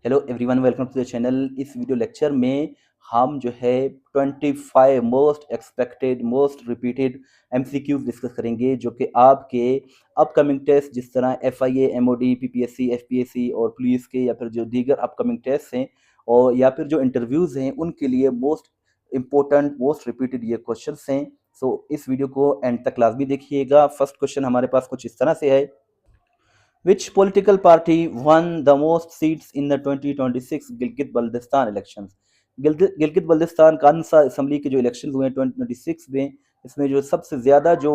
Hello everyone, welcome to the channel. इस video lecture में हम जो है 25 most expected most repeated MCQs discuss करेंगे जो कि आपके अपकमिंग टेस्ट जिस तरह एफआईए, एमओडी, पीपीएससी, एफपीएससी और पुलिस के या फिर जो दीगर अपकमिंग टेस्ट हैं और या फिर जो इंटरव्यूज़ हैं उनके लिए मोस्ट इम्पोर्टेंट मोस्ट रिपीटेड ये क्वेश्चंस हैं। सो इस वीडियो को एंड तक लाजमी देखिएगा। फर्स्ट क्वेश्चन हमारे पास कुछ इस तरह से है, Which political party won the most seats in the 2026 Gilgit Baltistan elections? Gilgit Baltistan कानून असेंबली के जो इलेक्शन हुए हैं 2026 में, इसमें जो सबसे ज़्यादा जो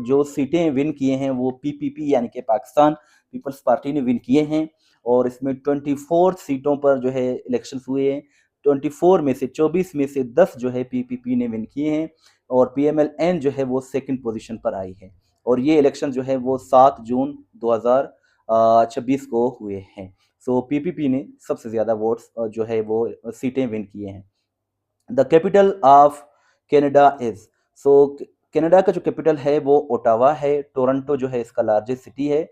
जो सीटें विन किए हैं वो पीपीपी यानी कि पाकिस्तान पीपल्स पार्टी ने विन किए हैं। और इसमें 24 सीटों पर जो है इलेक्शंस हुए हैं। 24 में से 24 में से 10 जो है पीपीपी ने विन किए हैं और पीएमएलएन जो है वो सेकंड पोजीशन पर आई है। और ये इलेक्शन जो है वो 7 जून 2026 को हुए हैं। सो पीपीपी ने सबसे ज़्यादा वोट्स जो है वो सीटें विन किए हैं। The capital of Canada is, so Canada का जो कैपिटल है वो ओटावा है। टोरंटो जो है इसका लार्जेस्ट सिटी है।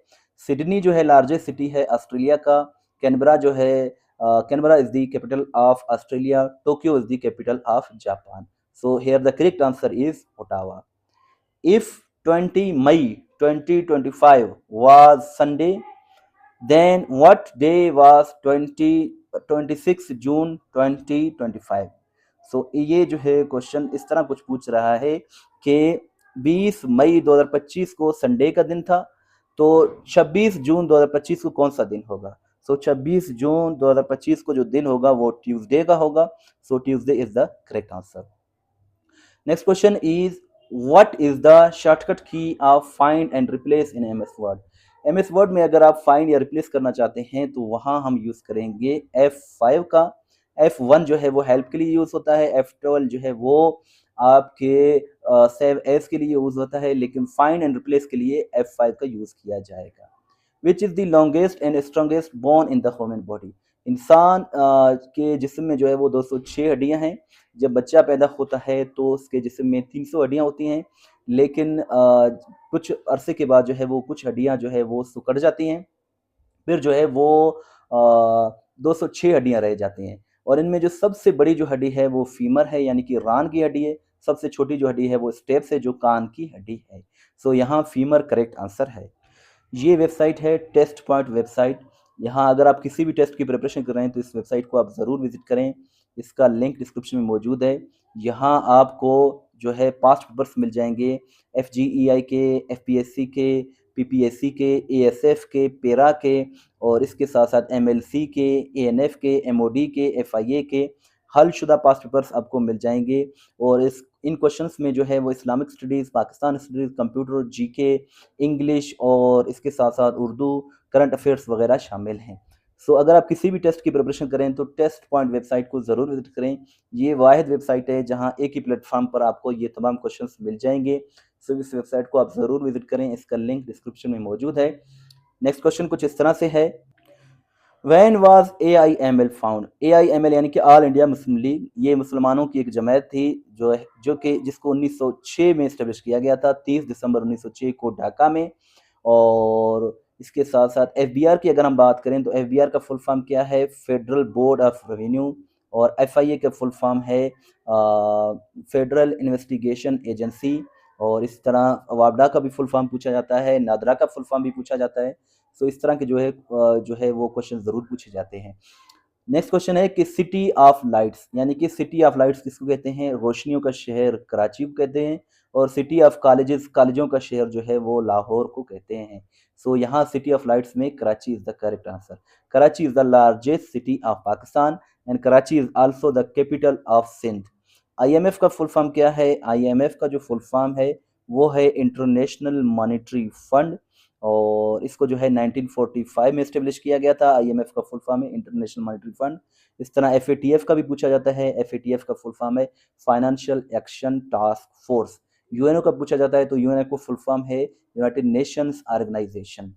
सिडनी जो है लार्जेस्ट सिटी है ऑस्ट्रेलिया का। कैनबरा जो है Canberra is the capital of Australia. Tokyo is the capital of Japan. So here the correct answer is Ottawa. If 20 May 2025 was Sunday, then what day was 26 June 2025? सो ये जो है question इस तरह कुछ पूछ रहा है कि 20 मई 2025 को संडे का दिन था, तो 26 जून 2025 को कौन सा दिन होगा? सो 26 जून 2025 को जो दिन होगा वो ट्यूसडे का होगा। So Tuesday is the correct answer. Next question is, what is the shortcut key of find and replace in MS Word? MS Word में अगर आप फाइंड या रिप्लेस करना चाहते हैं तो वहां हम यूज करेंगे F5 का। F1 जो है वो हेल्प के लिए यूज होता है। F12 जो है वो आपके सेव एज के लिए यूज होता है, लेकिन फाइंड एंड रिप्लेस के लिए F5 का यूज किया जाएगा। Which is the longest and strongest bone in the human body? इंसान के जिस्म में जो है वो 206 हड्डियां हैं। जब बच्चा पैदा होता है तो उसके जिस्म में 300 हड्डियां होती हैं, लेकिन कुछ अरसे के बाद जो है वो कुछ हड्डियां जो है वो सिकुड़ जाती हैं, फिर जो है वो 206 हड्डियां रह जाती हैं। और इनमें जो सबसे बड़ी जो हड्डी है वो फीमर है, यानी कि रान की हड्डी है। सबसे छोटी जो हड्डी है वो स्टेप्स है, जो कान की हड्डी है। सो यहाँ फीमर करेक्ट आंसर है। ये वेबसाइट है टेस्ट पॉइंट वेबसाइट। यहाँ अगर आप किसी भी टेस्ट की प्रिपरेशन कर रहे हैं तो इस वेबसाइट को आप ज़रूर विजिट करें। इसका लिंक डिस्क्रिप्शन में मौजूद है। यहाँ आपको जो है पास्ट पेपर्स मिल जाएंगे, FGEI के, FPSC के, PPSC के, ASF के, पेरा के, और इसके साथ साथ MLC के, ANF के, MOD के, FIA के हल शुदा पास्ट पेपर्स आपको मिल जाएंगे। और इन क्वेश्चंस में जो है वो Islamic studies, Pakistan studies, computer, GK, English और इसके साथ साथ उर्दू, करंट अफेयर्स वगैरह शामिल हैं। सो अगर आप किसी भी टेस्ट की प्रिपरेशन करें तो टेस्ट पॉइंट वेबसाइट को ज़रूर विजिट करें। ये वाहिद वेबसाइट है जहां एक ही प्लेटफॉर्म पर आपको ये तमाम क्वेश्चंस मिल जाएंगे। सो इस वेबसाइट को आप ज़रूर विजिट करें। इसका लिंक डिस्क्रिप्शन में मौजूद है। नेक्स्ट क्वेश्चन कुछ इस तरह से है, when was AIML found? AIML यानी कि ऑल इंडिया मुस्लिम लीग, ये मुसलमानों की एक जमात थी जो कि जिसको 1906 में इस्टेब्लिश किया गया था, 30 दिसंबर 1906 को ढाका में। और इसके साथ साथ FBR की अगर हम बात करें तो FBR का फुल फॉर्म क्या है? Federal board of revenue. और FIA का फुल फॉर्म है फेडरल इन्वेस्टिगेशन एजेंसी। और इस तरह वापडा का भी फुल फॉर्म पूछा जाता है, नादरा का फुल फॉर्म भी पूछा जाता है। सो इस तरह के जो है वो क्वेश्चन ज़रूर पूछे जाते हैं। नेक्स्ट क्वेश्चन है कि सिटी ऑफ लाइट्स, यानी कि सिटी ऑफ लाइट्स किसको कहते हैं? रोशनियों का शहर कराची को कहते हैं। और सिटी ऑफ कॉलेजेस, कॉलेजों का शहर जो है वो लाहौर को कहते हैं। सो यहाँ सिटी ऑफ लाइट्स में Karachi is the correct answer. Karachi is the largest city of Pakistan and Karachi is also the capital of Sindh. IMF का फुल फॉर्म क्या है? IMF का जो फुल फॉर्म है वो है इंटरनेशनल मॉनेटरी फंड। और इसको जो है 1945 में इस्टेब्लिश किया गया था। IMF का फुल फॉर्म है इंटरनेशनल मॉनेटरी फंड। इस तरह FATF का भी पूछा जाता है। FATF का फुल फॉर्म है financial action task force. UNO का पूछा जाता है तो UNO का फुल फॉर्म है United Nations Organisation.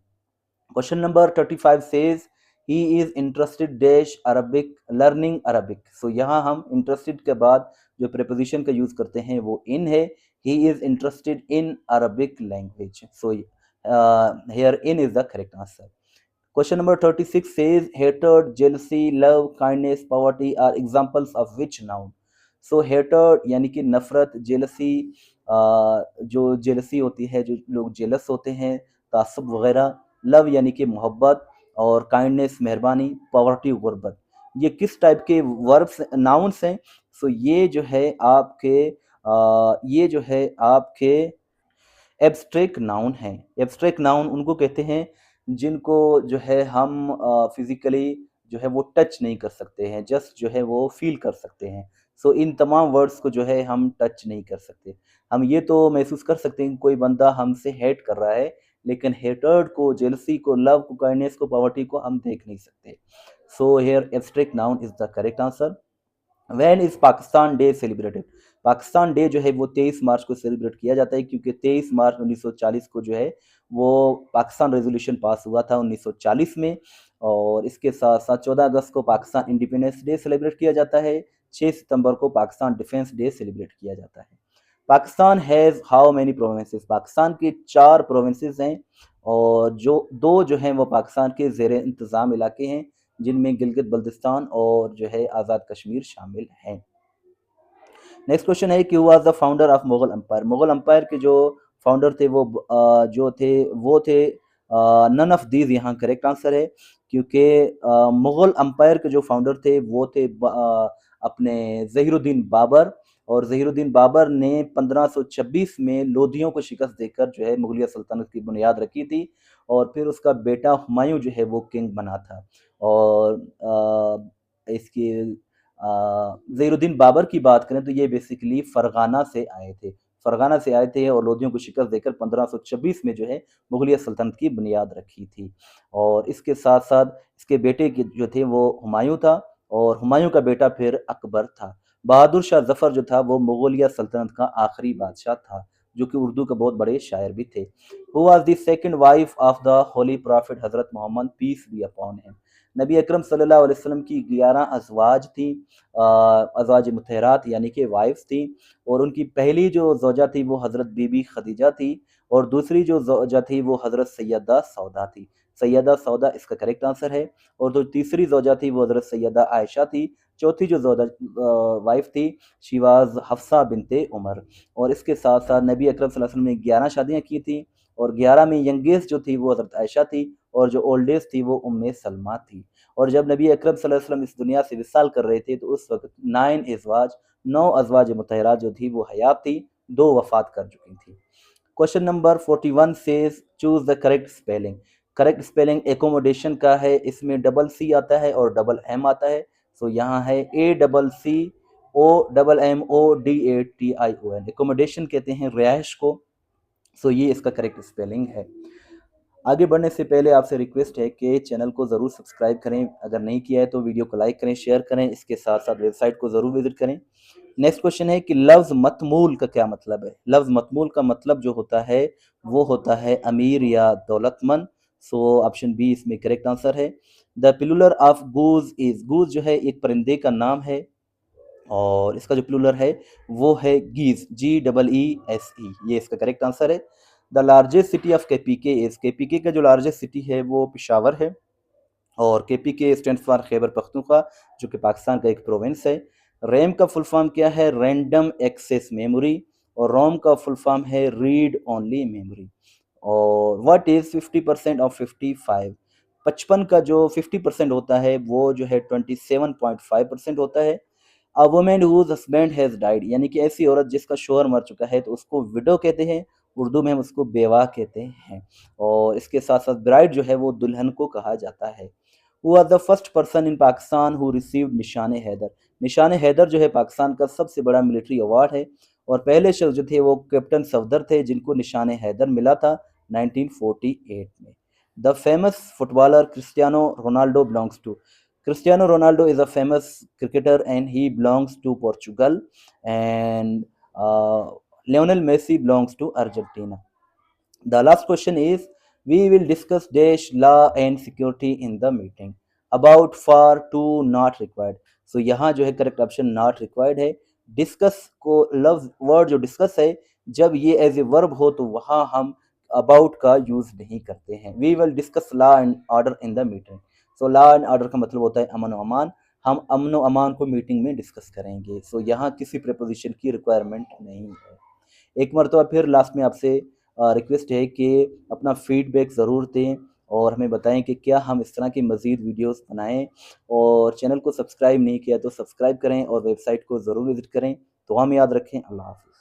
Question number 35 says he is interested dash Arabic learning Arabic. So यहाँ हम इंटरेस्टेड के बाद जो प्रीपोजिशन का यूज करते हैं वो इन है। ही is interested in Arabic language. So here in is the correct answer. Question number 36 says hatred, jealousy, love, kindness, poverty are examples of which noun? So hatred यानी कि नफरत, जेलसी, जो जेलसी होती है, जो लोग जेलस होते हैं, तासुब वगैरह, लव यानी कि मोहब्बत, और काइंडनेस मेहरबानी, पॉवर्टी गुर्बत, ये किस टाइप के वर्ब्स नाउन्स हैं? सो ये जो है आपके एब्स्ट्रैक्ट नाउन हैं। एब्स्ट्रैक्ट नाउन उनको कहते हैं जिनको जो है हम फिज़िकली जो है वो टच नहीं कर सकते हैं, जस्ट जो है वो फ़ील कर सकते हैं। सो इन तमाम वर्ड्स को जो है हम टच नहीं कर सकते। हम ये तो महसूस कर सकते हैं कि कोई बंदा हमसे हेट कर रहा है, लेकिन हेटर्ड को, जेलसी को, लव को, काइंडनेस को, पॉवर्टी को हम देख नहीं सकते। So here abstract noun is the correct answer. When is Pakistan day celebrated? Pakistan day जो है वो 23 मार्च को सेलिब्रेट किया जाता है, क्योंकि 23 मार्च 1940 को जो है वो पाकिस्तान रेजोल्यूशन पास हुआ था 1940 में। और इसके साथ साथ 14 अगस्त को पाकिस्तान इंडिपेंडेंस डे सेलिब्रेट किया जाता है। 6 सितंबर को पाकिस्तान डिफेंस डे सेलिब्रेट किया जाता है। Pakistan has how many provinces? Pakistan के 4 प्रोविंसेस हैं, और जो 2 जो हैं वो पाकिस्तान के ज़ेर इंतज़ाम इलाके हैं, जिनमें गिलगित बल्तिस्तान और जो है आज़ाद कश्मीर शामिल हैं। नेक्स्ट क्वेश्चन है कि who was the founder of Mughal empire? Mughal empire के जो फाउंडर थे वो थे नन ऑफ दीज यहाँ करेक्ट आंसर है, क्योंकि मुगल एम्पायर के जो फाउंडर थे वो थे अपने ज़हीरुद्दीन बाबर। और ज़हीरुद्दीन बाबर ने 1526 में लोधियों को शिकस्त देकर जो है मुगलिया सल्तनत की बुनियाद रखी थी, और फिर उसका बेटा हुमायूं जो है वो किंग बना था। और इसकी ज़हीरुद्दीन बाबर की बात करें तो ये बेसिकली फ़रगाना से आए थे। फ़रगाना से आए थे और लोदियों को शिकस्त देकर 1526 में जो है मुगलिया सल्तनत की बुनियाद रखी थी। और इसके साथ-साथ इसके बेटे के जो थे वो हुमायूँ था, और हुमायूँ का बेटा फिर अकबर था। बहादुर शाह ज़फ़र जो था वो मुगलिया सल्तनत का आखिरी बादशाह था, जो कि उर्दू के बहुत बड़े शायर भी थे। Who was the second wife of the holy prophet Hazrat Mohammad peace be upon him? नबी अकरम सल्लल्लाहु अलैहि वसल्लम की 11 अज़वाज थी, अज़वाज मुतहरात यानी कि वाइफ्स थी। और उनकी पहली जो ज़ौजा थी वो हज़रत बीबी खदीजा थी, और दूसरी जो ज़ौजा थी वो हज़रत सैयदा सौदा थी। सैयदा सौदा इसका करेक्ट आंसर है। और जो तीसरी ज़ौजा थी वो हज़रत सैयदा आयशा थी। चौथी जो वाइफ थी शी वाज़ हफ्सा बिनते उमर। और इसके साथ-साथ नबी अकरम सल्लल्लाहु अलैहि वसल्लम ने 11 शादियाँ की थी, और 11 में यंगेस्ट जो थी वो हज़रत आयशा थी, और जो ओल्डेस्ट थी वो उम्मे सलमा थी। और जब नबी अकरम सल्लल्लाहु अलैहि वसल्लम इस दुनिया से विसाल कर रहे थे तो उस वक़्त 9 अज़वाज मुतहरात जो थी वो हयात थी, 2 वफ़ात कर चुकी थी। Question number 41 says choose the correct spelling. Correct spelling accommodation का है, इसमें डबल सी आता है और डबल एम आता है। सो यहाँ है ACCOMMODATION। एकोमोडेशन कहते हैं रिहाइश को। सो ये इसका करेक्ट स्पेलिंग है। आगे बढ़ने से पहले आपसे रिक्वेस्ट है कि चैनल को ज़रूर सब्सक्राइब करें, अगर नहीं किया है तो वीडियो को लाइक करें, शेयर करें, इसके साथ साथ वेबसाइट को ज़रूर विजिट करें। नेक्स्ट क्वेश्चन है कि लफ्ज़ मतमूल का क्या मतलब है? लफ्ज़ मतमूल का मतलब जो होता है वो होता है अमीर या दौलतमंद। सो ऑप्शन बी इसमें करेक्ट आंसर है। The plural of goose is, goose जो है एक परिंदे का नाम है, और इसका जो प्लूरल है वो है गीज, GEESE, ये इसका करेक्ट आंसर है। The largest city of KPK is, KPK का जो लार्जेस्ट सिटी है वो पिशावर है, और KPK stand for Khyber Pakhtunkhwa, जो कि पाकिस्तान का एक प्रोविंस है। रैम का फुल फॉर्म क्या है? Random access memory. और रोम का फुल फॉर्म है रीड ओनली मेमोरी। और व्हाट इज 50% ऑफ 55? 55 का जो 50% होता है वो जो है 27.5% होता है। A woman whose husband has died, यानी कि ऐसी औरत जिसका शोहर मर चुका है तो उसको विडो कहते हैं, उर्दू में हम उसको बेवा कहते हैं। और इसके साथ साथ ब्राइड जो है वो दुल्हन को कहा जाता है। Who was the first person in Pakistan who received निशान हैदर? निशान हैदर जो है पाकिस्तान का सबसे बड़ा मिलिट्री अवार्ड है, और पहले शख्स जो थे वो कैप्टन सफदर थे जिनको निशान हैदर मिला था 1948 में। The famous footballer Cristiano Ronaldo belongs to? Cristiano Ronaldo is a famous cricketer and he belongs to Portugal, and Lionel Messi belongs to Argentina. The last question is we will discuss dash law and security in the meeting. About, for, to, not required. So यहाँ जो है correct epsilon naught required है। Discuss को लफ्ज word जो discuss है, जब ये एज ए वर्ब हो तो वहाँ हम अबाउट का यूज़ नहीं करते हैं। We will discuss law and order in the meeting. So law and order का मतलब होता है अमन व अमान। हम अमन व अमान को मीटिंग में डिस्कस करेंगे। सो यहाँ किसी प्रीपोजिशन की रिक्वायरमेंट नहीं है। एक मरतबा फिर लास्ट में आपसे रिक्वेस्ट है कि अपना फीडबैक ज़रूर दें और हमें बताएं कि क्या हम इस तरह की मज़ीद वीडियोस बनाएं। और चैनल को सब्सक्राइब नहीं किया तो सब्सक्राइब करें और वेबसाइट को ज़रूर विज़िट करें। तो हम याद रखें। अल्लाह हाफ़िज़।